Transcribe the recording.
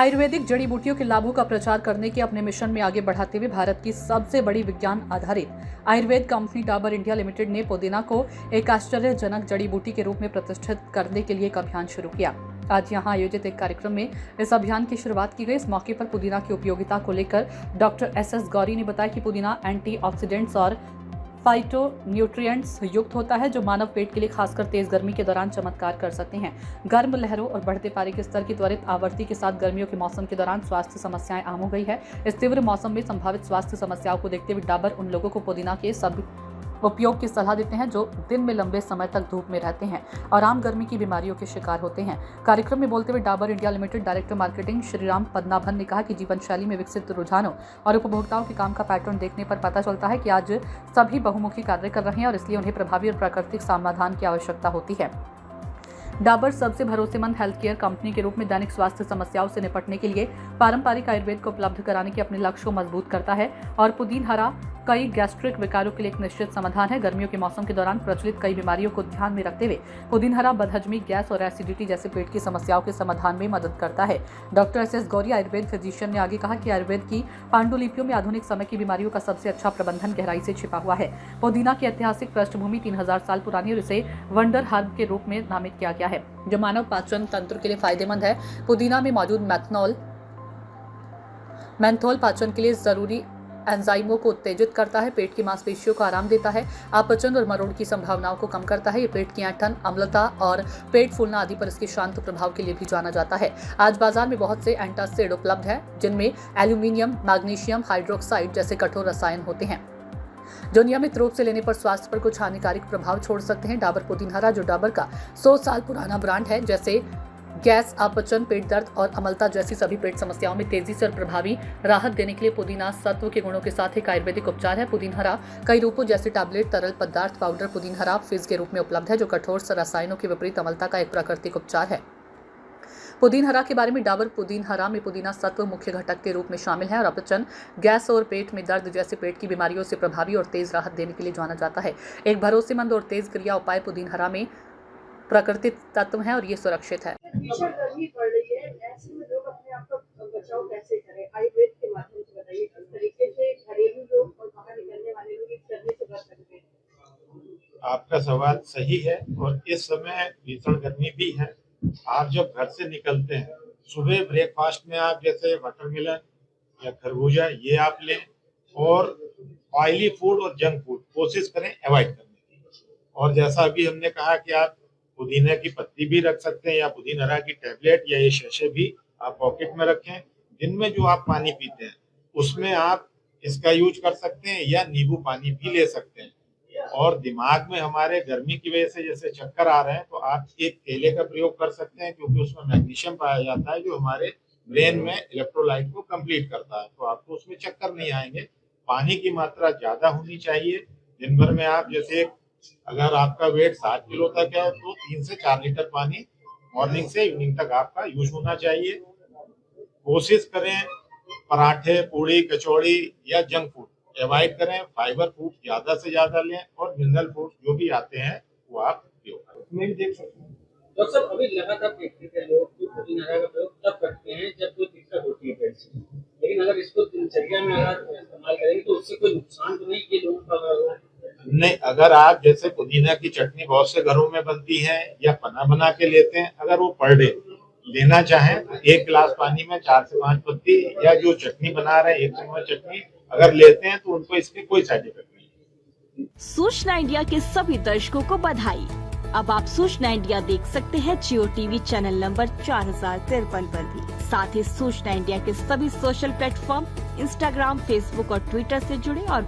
आयुर्वेदिक जड़ी बूटियों के लाभों का प्रचार करने के अपने मिशन में आगे बढ़ाते हुए भारत की सबसे बड़ी विज्ञान आधारित Ayurveda company Dabur India limited ने पुदीना को एक आश्चर्यजनक जड़ी बूटी के रूप में प्रतिष्ठित करने के लिए एक अभियान शुरू किया। आज यहां आयोजित एक कार्यक्रम में इस अभियान की शुरुआत की गई। इस मौके पर पुदीना की उपयोगिता को लेकर डॉक्टर एस गौरी ने बताया कि पुदीना एंटीऑक्सीडेंट्स और फाइटो न्यूट्रिएंट्स युक्त होता है, जो मानव पेट के लिए खासकर तेज गर्मी के दौरान चमत्कार कर सकते हैं। गर्म लहरों और बढ़ते पारे के स्तर की त्वरित आवृत्ति के साथ गर्मियों के मौसम के दौरान स्वास्थ्य समस्याएं आम हो गई है। इस तीव्र मौसम में संभावित स्वास्थ्य समस्याओं को देखते हुए डाबर उन लोगों को पुदीना के सभी उपयोग की सलाह देते हैं जो दिन में लंबे समय तक धूप में रहते हैं और आम गर्मी की बीमारियों के शिकार होते हैं। कार्यक्रम में बोलते हुए Dabur India limited director marketing Shriram Padmanabhan ने कहा कि जीवन शैली में विकसित रुझानों और उपभोक्ताओं के काम का पैटर्न देखने पर पता चलता है कि आज सभी बहुमुखी कार्य कर रहे हैं और इसलिए उन्हें प्रभावी और प्राकृतिक समाधान की आवश्यकता होती है। डाबर सबसे भरोसेमंद हेल्थ केयर कंपनी के रूप में दैनिक स्वास्थ्य समस्याओं से निपटने के लिए पारंपरिक आयुर्वेद को उपलब्ध कराने के अपने लक्ष्य को मजबूत करता है और पुदीन हरा कई गैस्ट्रिक विकारों के लिए एक निश्चित समाधान है। गर्मियों के मौसम के दौरान प्रचलित कई बीमारियों को ध्यान में रखते हुए पुदीन हरा बदहजमी, गैस और एसिडिटी जैसे पेट की समस्याओं के समाधान में मदद करता है। Doctor S Gauri Ayurveda physician ने आगे कहा कि आयुर्वेद की पांडुलिपियों में आधुनिक समय की बीमारियों का सबसे अच्छा प्रबंधन गहराई से छिपा हुआ है। पुदीना की ऐतिहासिक पृष्ठभूमि 3000 साल पुरानी और इसे वंडर हर्ब के रूप में नामित किया गया है, जो मानव पाचन तंत्र के लिए फायदेमंद है। पुदीना में मौजूद मेंथोल पाचन के लिए जरूरी एंजाइमों को उत्तेजित करता है, पेट की मांसपेशियों को आराम देता है, अपचन और मरोड़ की संभावनाओं को कम करता है। ये पेट की ऐंठन, अम्लता और पेट फूलना आदि पर इसके शांत प्रभाव के लिए भी जाना जाता है। आज बाजार में बहुत से एंटासिड उपलब्ध है जिनमें एल्यूमिनियम, मैग्नीशियम हाइड्रोक्साइड जैसे कठोर रसायन होते हैं जो नियमित रूप से लेने पर स्वास्थ्य पर कुछ हानिकारक प्रभाव छोड़ सकते हैं। डाबर पुदीन हरा, जो डाबर का 100 साल पुराना ब्रांड है, जैसे गैस, अपचन, पेट दर्द और अम्लता जैसी सभी पेट समस्याओं में तेजी से और प्रभावी राहत देने के लिए पुदीना सत्व के गुणों के साथ एक आयुर्वेदिक उपचार है। पुदीन हरा कई रूपों जैसे टैबलेट, तरल पदार्थ, पाउडर, पुदीन हरा फिज के रूप में उपलब्ध है, जो कठोर रसायनों के विपरीत अम्लता का एक प्राकृतिक उपचार है। पुदीन हरा के बारे में डाबर पुदीन हरा में पुदीना सत्व मुख्य घटक के रूप में शामिल है और अपचन, गैस और पेट में दर्द जैसे पेट की बीमारियों से प्रभावी और तेज राहत देने के लिए जाना जाता है। एक भरोसेमंद और तेज क्रिया उपाय पुदीन हरा में प्राकृतिक तत्व है और ये सुरक्षित है। गर्मी पड़ रही है, ऐसे में लोग अपने आप का बचाव कैसे करें? आयुर्वेद के माध्यम से बताइए किस तरीके से घरेलू लोग और बाहर निकलने वाले लोग इस गर्मी से बच सकते हैं। आपका सवाल सही है और इस समय भीषण गर्मी भी है। आप जब घर से निकलते हैं, सुबह ब्रेकफास्ट में आप जैसे वाटरमेलन या खरबूजा ये आप लें और ऑयली फूड और जंक फूड कोशिश करें अवॉइड करने की। और जैसा अभी हमने कहा कि आप पुदीना की पत्ती भी रख सकते हैं या पुदीन हरा की टैबलेट या ये शैशे भी आप पॉकेट में रखें। दिन में जो आप पानी पीते हैं उसमें आप इसका यूज कर सकते हैं या नींबू पानी भी ले सकते हैं। और दिमाग में हमारे गर्मी की वजह से जैसे चक्कर आ रहे हैं तो आप एक केले का प्रयोग कर सकते हैं, क्योंकि उसमें मैग्नीशियम पाया जाता है जो हमारे ब्रेन में इलेक्ट्रोलाइट को कंप्लीट करता है, तो आपको उसमें चक्कर नहीं आएंगे। पानी की मात्रा ज्यादा होनी चाहिए। दिन भर में आप जैसे अगर आपका वेट 60 किलो तक है तो 3 से 4 लीटर पानी मॉर्निंग से इवनिंग तक आपका यूज होना चाहिए। कोशिश करें पराठे, पूड़ी, कचौड़ी या जंक फूड अवॉइड करें। फाइबर फूड ज्यादा से ज्यादा लें और मिनरल फूड जो भी आते हैं वो आप उपयोग करें। उसमें भी देख सकते हैं डॉक्टर साहब, अभी लगातार देखते हैं लोग जो पुदीन हरा का प्रयोग तब करते हैं जब कोई दिक्कत होती है पेट से, लेकिन अगर इसको दिनचर्या में अगर इस्तेमाल करेंगे तो उससे कोई नुकसान तो नहीं ये लोगों का? नहीं, अगर आप जैसे पुदीना की चटनी बहुत से घरों में बनती है या पना बना के लेते हैं, अगर वो पर डे लेना चाहें तो 1 गिलास पानी में 4 से 5 पत्ती या जो चटनी बना रहे हैं 1 चम्मच चटनी अगर लेते हैं तो उनको इसके कोई साइड इफेक्ट नहीं। सूचना इंडिया के सभी दर्शकों को बधाई। अब आप सूचना इंडिया देख सकते हैं जियो टीवी चैनल नंबर 4053 पर भी। साथ ही सूचना इंडिया के सभी सोशल प्लेटफॉर्म इंस्टाग्राम, फेसबुक और ट्विटर से जुड़े और